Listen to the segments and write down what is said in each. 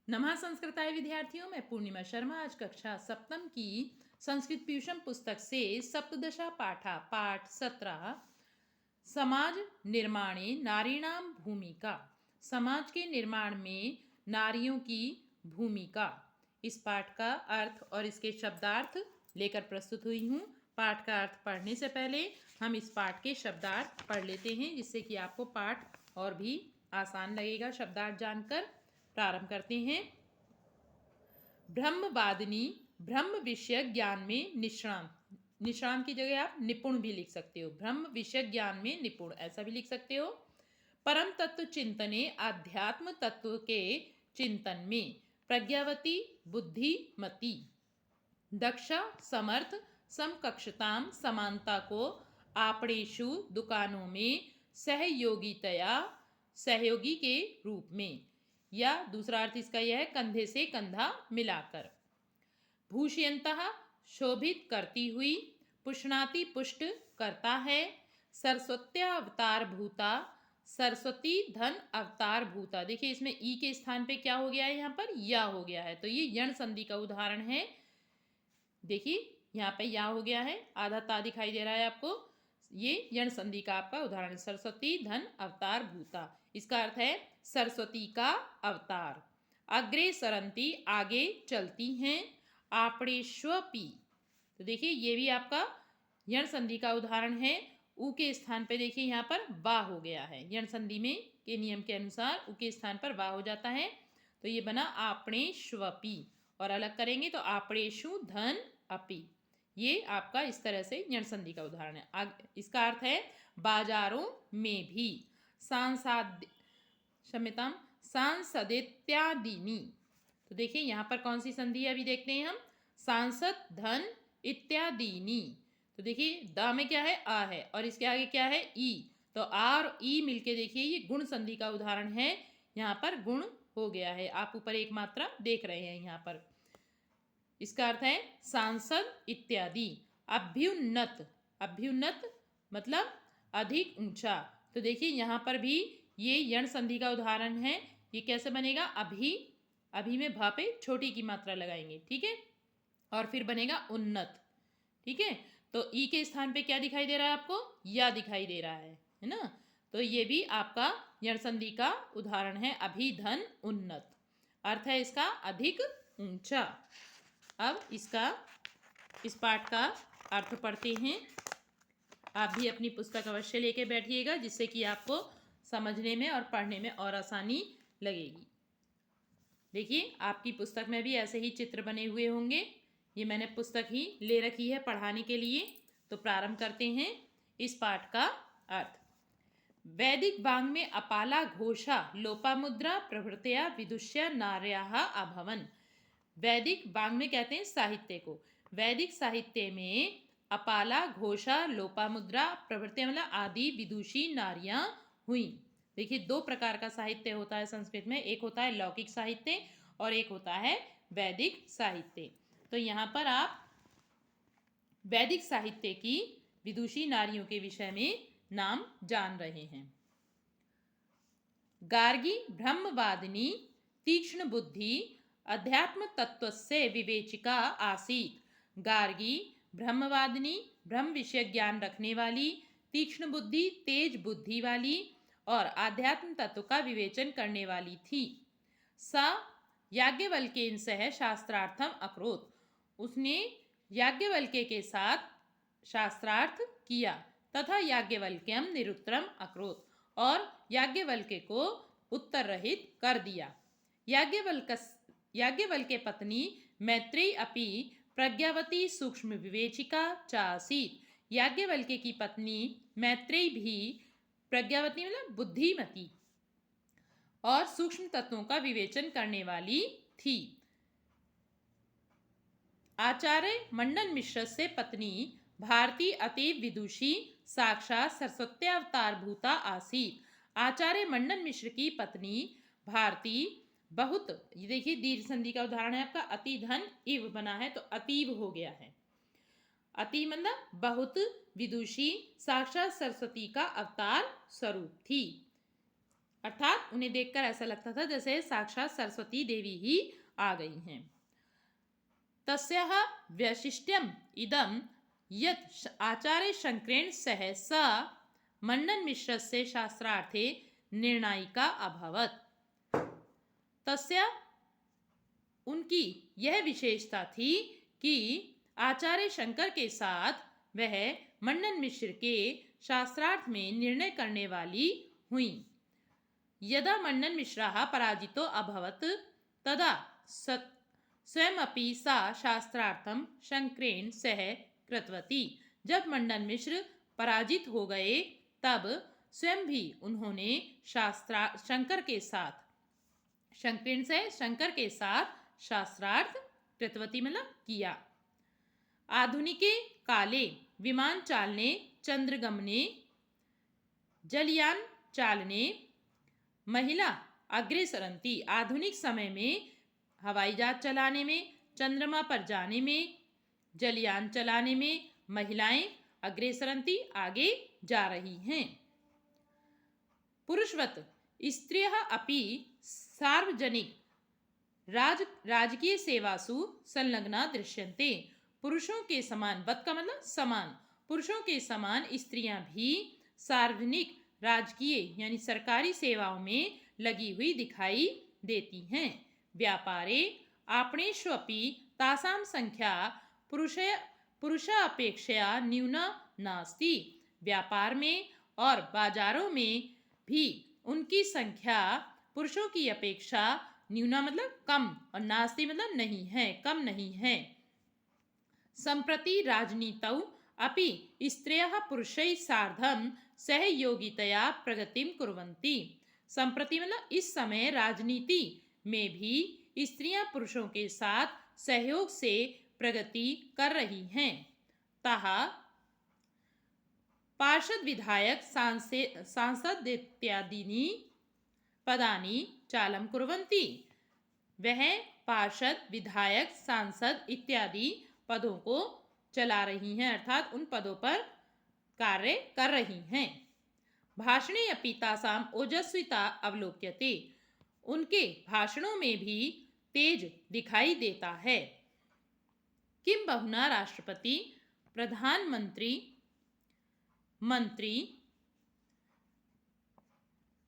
नमः संस्कृताय विद्यार्थियों, मैं पूर्णिमा शर्मा आज कक्षा सप्तम की संस्कृत प्यूषम पुस्तक से सप्तदशा पाठा पाठ 17 समाज निर्माणे नारीणां भूमिका, समाज के निर्माण में नारियों की भूमिका, इस पाठ का अर्थ और इसके शब्दार्थ लेकर प्रस्तुत हुई हूँ। पाठ का अर्थ पढ़ने से पहले हम इस पाठ के शब्दार्थ पढ़ लेते हैं, जिससे कि आपको पाठ और भी आसान लगेगा शब्दार्थ जानकर। प्रारंभ करते हैं। ब्रह्मवादिनी, ब्रह्म विषय ज्ञान में निष्णात, निष्णात की जगह आप निपुण भी लिख सकते हो। ब्रह्म विषय ज्ञान में निपुण ऐसा भी लिख सकते हो। परम तत्व चिंतने, आध्यात्म तत्व के चिंतन में प्रज्ञावती, बुद्धिमती, दक्षा, समर्थ, समकक्षताम, समानता को आपणेषु दुकानों में सहयोगितया, सहयोगी के रूप में, या दूसरा अर्थ इसका यह है कंधे से कंधा मिलाकर। भूषयन्तः, शोभित करती हुई। पुष्णाति, पुष्ट करता है। सरस्वत्यावतार भूता, सरस्वती धन अवतार भूता। देखिए इसमें ई के स्थान पे क्या हो गया है, यहाँ पर या हो गया है, तो ये यण संधि का उदाहरण है। देखिए यहाँ पे या हो गया है, आधा ता दिखाई दे रहा है आपको, ये यण संधि का आपका उदाहरण है। सरस्वती धन अवतार भूता, इसका अर्थ है सरस्वती का अवतार। अग्रे सरंती, आगे चलती हैं। आपणेष्वपि, तो देखिए ये भी आपका यण संधि का उदाहरण है। उ के स्थान पे देखिए यहाँ पर वा हो गया है, यण संधि में के नियम के अनुसार उ के स्थान पर वा हो जाता है, तो ये बना आपणेष्वपि। और अलग करेंगे तो आपणेषु धन अपि, ये आपका इस तरह से यण संधि का उदाहरण है। इसका अर्थ है बाजारों में भी। सांसाद क्षम्यताम सांसदित्यादिनी, तो देखिए यहाँ पर कौन सी संधि है अभी देखते हैं हम। सांसद धन इत्यादिनी, तो देखिए द में क्या है, आ है, और इसके आगे क्या है, ई, तो आ और ई मिलके देखिए ये गुण संधि का उदाहरण है। यहाँ पर गुण हो गया है, आप ऊपर एक मात्रा देख रहे हैं यहाँ पर। इसका अर्थ है सांसद इत्यादि। अभ्युन्नत, अभ्युन्नत मतलब अधिक ऊंचा, तो देखिए यहाँ पर भी ये यण संधि का उदाहरण है। ये कैसे बनेगा, अभी, अभी में भा पे छोटी की मात्रा लगाएंगे, ठीक है, और फिर बनेगा उन्नत, ठीक है। तो ई के स्थान पे क्या दिखाई दे रहा है आपको, या दिखाई दे रहा है ना, तो ये भी आपका यण संधि का उदाहरण है, अभिधन उन्नत, अर्थ है इसका अधिक ऊंचा। अब इसका, इस पाठ का अर्थ पढ़ते हैं। आप भी अपनी पुस्तक अवश्य लेके बैठिएगा, जिससे कि आपको समझने में और पढ़ने में और आसानी लगेगी। देखिए आपकी पुस्तक में भी ऐसे ही चित्र बने हुए होंगे, ये मैंने पुस्तक ही ले रखी है पढ़ाने के लिए। तो प्रारंभ करते हैं इस पाठ का अर्थ। वैदिक वांग में अपाला घोषा लोपामुद्रा प्रभृतया विदुष्य नार्याः अभवन। वैदिक वांग में कहते हैं साहित्य को। वैदिक साहित्य में अपाला घोषा लोपामुद्रा प्रभृति मतलब आदि विदुषी नारियां हुई। देखिए दो प्रकार का साहित्य होता है संस्कृत में, एक होता है लौकिक साहित्य और एक होता है वैदिक साहित्य। तो यहाँ पर आप वैदिक साहित्य की विदुषी नारियों के विषय में नाम जान रहे हैं। गार्गी ब्रह्मवादिनी, तीक्ष्ण बुद्धि, अध्यात्म तत्वस्य विवेचिका आसीत। गार्गी ब्रह्मवादिनी, ब्रह्म विषय ज्ञान रखने वाली, तीक्ष्ण बुद्धि तेज बुद्धि वाली और आध्यात्म तत्व का विवेचन करने वाली थी। सा याज्ञवल्क्येन सह शास्त्रार्थम अकरोत्, उसने याज्ञवल्क्य के साथ शास्त्रार्थ किया। तथा याज्ञवल्क्यम निरुत्तरम अकरोत्, और याज्ञवल्क्य को उत्तर रहित कर दिया। याज्ञवल्क्य पत्नी मैत्रेयी अपि प्रज्ञावती सूक्ष्म विवेचिका चासीत। याज्ञवल्क्य की पत्नी मैत्रेयी भी प्रज्ञावती मतलब बुद्धिमती और सूक्ष्म तत्वों का विवेचन करने वाली थी। आचार्य मंडन मिश्र से पत्नी भारती अतीव विदुषी साक्षात सरस्वत्यावतार भूता आसीत। आचार्य मंडन मिश्र की पत्नी भारती बहुत, ये देखिए दीर्घ संधि का उदाहरण है आपका, अति धन इव बना है तो अतीव हो गया है। अति मतलब बहुत, विदुषी साक्षात सरस्वती का अवतार स्वरूप थी। अर्थात उन्हें देखकर ऐसा लगता था जैसे साक्षात सरस्वती देवी ही आ गई हैं। तस्याः वैशिष्ट्यम् इदं यत् आचार्य शंकरेण सह स मण्डन मिश्रस्य शास्त्रार्थे निर्णायिका अभवत्। तस्या उनकी यह विशेषता थी कि आचार्य शंकर के साथ वह मण्डन मिश्र के शास्त्रार्थ में निर्णय करने वाली हुई। यदा मण्डन मिश्रः पराजितो अभवत् तदा स्वयमपि सा शास्त्रार्थं शंकरेण सह कृतवती। जब मण्डन मिश्र पराजित हो गए तब स्वयं भी उन्होंने शंकर के साथ शास्त्रार्थ कृतवती मतलब किया। आधुनिके काले विमान चालने, चंद्रगमने, जलयान चालने महिला अग्रे सरंती। आधुनिक समय में हवाई जहाज चलाने में, चंद्रमा पर जाने में, जलयान चलाने में महिलाएं अग्रे सरंती आगे जा रही हैं। पुरुषवत स्त्रियः अपि सार्वजनिक राजकीय सेवासु संलग्ना दृश्यन्ते। पुरुषों के समान, वत का मतलब समान, पुरुषों के समान स्त्रियां भी सार्वजनिक राजकीय यानी सरकारी सेवाओं में लगी हुई दिखाई देती हैं। व्यापारे आपणेष्वपि तासां संख्या पुरुषापेक्षया न्यूना नास्ति। व्यापार में और बाजारों में भी उनकी संख्या पुरुषों की अपेक्षा न्यूना मतलब कम और नास्ति मतलब नहीं है, कम नहीं है। संप्रति राजनीतौ अपि स्त्रियः पुरुषैः सार्धं सहयोगितया प्रगतिं कुर्वन्ति। संप्रति मतलब इस समय राजनीति में भी स्त्रियां पुरुषों के साथ सहयोग से प्रगति कर रही हैं। तहा पार्षद, विधायक, सांसद इत्यादीनि पदानि चालं कुर्वन्ति। वह पार्षद, विधायक, सांसद इत्यादि पदों को चला रही हैं, अर्थात उन पदों पर कार्य कर रही हैं। भाषणे अपि तासां ओजस्विता अवलोक्यते। उनके भाषणों में भी तेज दिखाई देता है। किम बहुना राष्ट्रपति, प्रधानमंत्री, मंत्री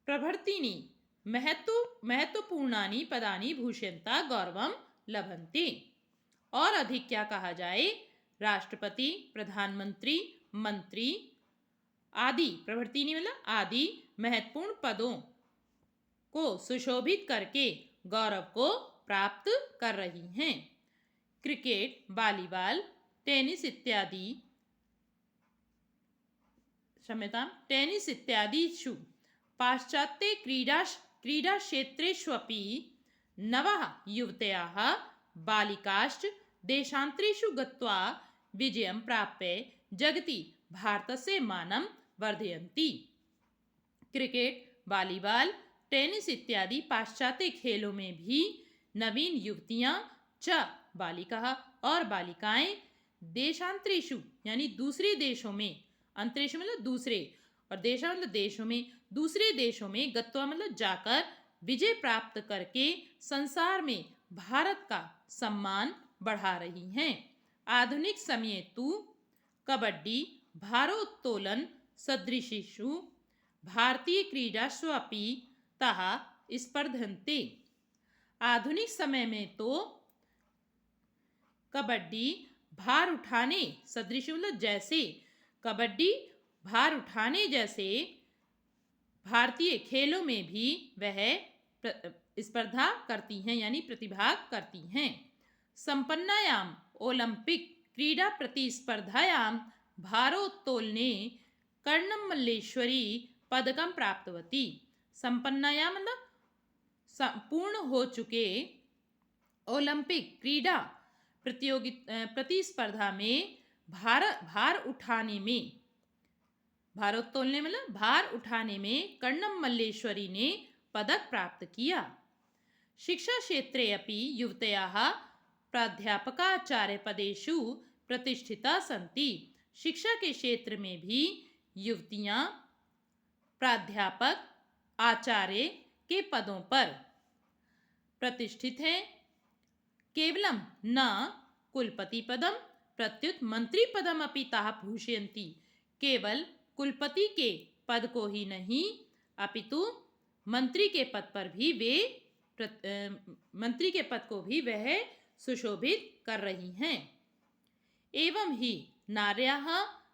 प्रभृतीनि महत्वपूर्णानि पदानि भूषयन्तः गौरवं लभन्ते। और अधिक क्या कहा जाए, राष्ट्रपति, प्रधानमंत्री, मंत्री आदि, प्रभृतीनि मतलब आदि महत्वपूर्ण पदों को सुशोभित करके गौरव को प्राप्त कर रही हैं। क्रिकेट, वॉलीबॉल, टेनिस इत्यादिषु पाश्चात्य क्रीडाक्षेत्रेष्वपि नवः युवतयः बालिकाश्च देशान्तरेषु गत्वा विजयं प्राप्य जगति भारतस्य मानं वर्धयन्ति। क्रिकेट, वॉलीबॉल, टेनिस इत्यादि पाश्चात्य खेलों में भी नवीन युवतियां च बालिका और बालिकाएं देशांतरेषु यानी दूसरे देशों में, अंतरेषु मतलब दूसरे और देशा मतलब देशों में, दूसरे देशों में गत्वा मतलब जाकर विजय प्राप्त करके संसार में भारत का सम्मान बढ़ा रही हैं। आधुनिक समय तु कबड्डी, भारोत्तोलन सदृशेषु भारतीय क्रीडासु अपि ताः स्पर्धन्ते। आधुनिक समय में तो कबड्डी, भार उठाने सदृश मतलब जैसे, कबड्डी भार उठाने जैसे भारतीय खेलों में भी वह स्पर्धा करती हैं यानी प्रतिभाग करती हैं। संपन्नायाम ओलंपिक क्रीडा प्रतिस्पर्धायां भारोत्तोलने कर्णम मल्लेश्वरी पदकम प्राप्तवती। संपन्नायाम मतलब पूर्ण हो चुके ओलंपिक क्रीड़ा प्रतिस्पर्धा में भार उठाने में, भारोत्तोलने मतलब भार उठाने में कर्णम मल्लेश्वरी ने पदक प्राप्त किया। शिक्षा क्षेत्रे अपि युवतयः प्राध्यापकाचार्य पदेषु प्रतिष्ठिता सन्ति। शिक्षा के क्षेत्र में भी युवतियां प्राध्यापक, आचार्य के पदों पर प्रतिष्ठित हैं। केवलम न कुलपति पदम प्रत्युत मंत्री पदम अपि ताः भूषयन्ति। केवल कुलपति के पद को ही नहीं अपितु मंत्री के पद पर भी वे मंत्री के पद को भी वह सुशोभित कर रही हैं। एवं ही नार्याः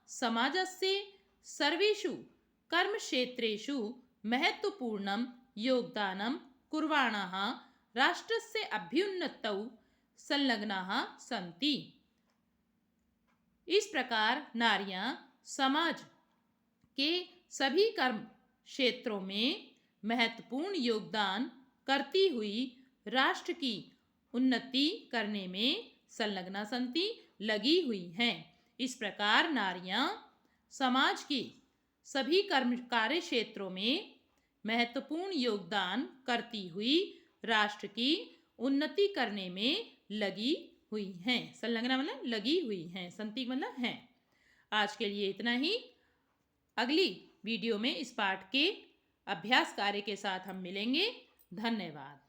समाजस्य सर्वेषु कर्मक्षेत्रेषु महत्वपूर्णं योगदानं कुर्वाणाः राष्ट्रस्य अभ्युन्नतौ संलग्नाः सन्ति। इस प्रकार नारियां समाज के सभी कर्म क्षेत्रों में महत्वपूर्ण योगदान करती हुई राष्ट्र की उन्नति करने में संलग्ना सन्ति, लगी हुई हैं। इस प्रकार नारियां समाज की सभी कार्य क्षेत्रों में महत्वपूर्ण योगदान करती हुई राष्ट्र की उन्नति करने में लगी हुई हैं। संलग्ना मतलब लगी हुई हैं, संति मतलब हैं। आज के लिए इतना ही। अगली वीडियो में इस पाठ के अभ्यास कार्य के साथ हम मिलेंगे। धन्यवाद।